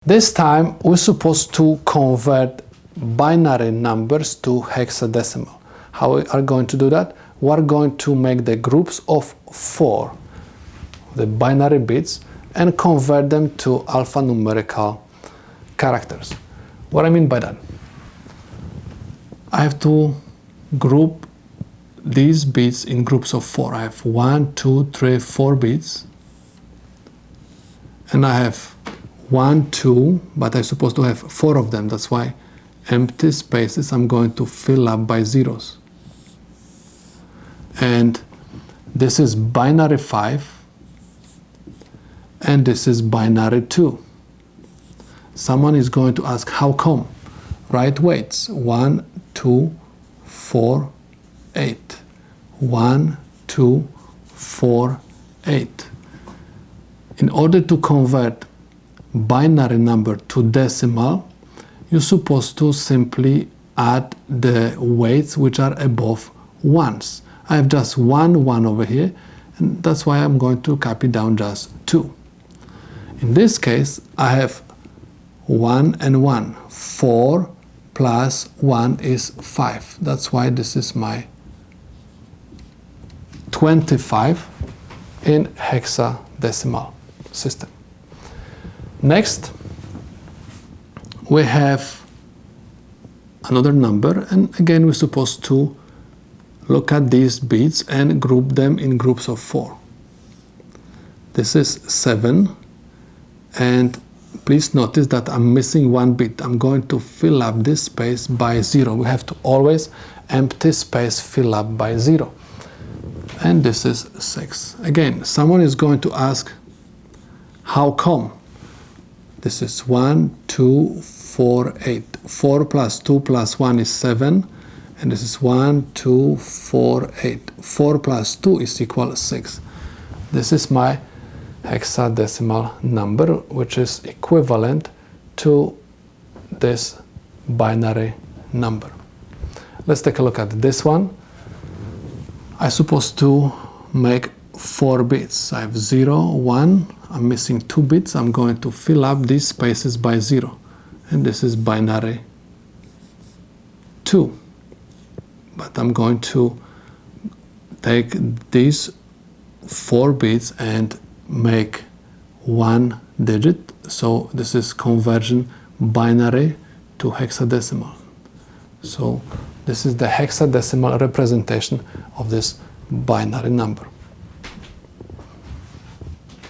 This time we're supposed to convert binary numbers to hexadecimal. How we are going to do that? We're going to make the groups of 4, the binary bits, and convert them to alphanumerical characters. What I mean by that? I have to group these bits in groups of 4. I have 1, 2, 3, 4 bits, and I have 1, 2, but I'm supposed to have 4 of them. That's why empty spaces I'm going to fill up by zeros. And this is binary 5, and this is binary 2. Someone is going to ask, how come? Write weights: 1, 2, 4, 8. 1, 2, 4, 8. In order to convert binary number to decimal, you're supposed to simply add the weights which are above ones. I have just 1 over here, and that's why I'm going to copy down just 2. In this case, I have 1 and 1. 4 plus 1 is 5. That's why this is my 25 in hexadecimal system. Next, we have another number, and again we're supposed to look at these bits and group them in groups of 4. This is 7, and please notice that I'm missing 1 bit. I'm going to fill up this space by 0. We have to always empty space fill up by 0. And this is 6. Again, someone is going to ask, how come? This is 1, 2, 4, 8. 4 plus 2 plus 1 is 7. And this is 1, 2, 4, 8. 4 plus 2 is equal to 6. This is my hexadecimal number, which is equivalent to this binary number. Let's take a look at this one. I'm supposed to make 4 bits. I have 0, 1. I'm missing 2 bits. I'm going to fill up these spaces by 0. And this is binary 2. But I'm going to take these 4 bits and make 1 digit. So this is conversion binary to hexadecimal. So this is the hexadecimal representation of this binary number.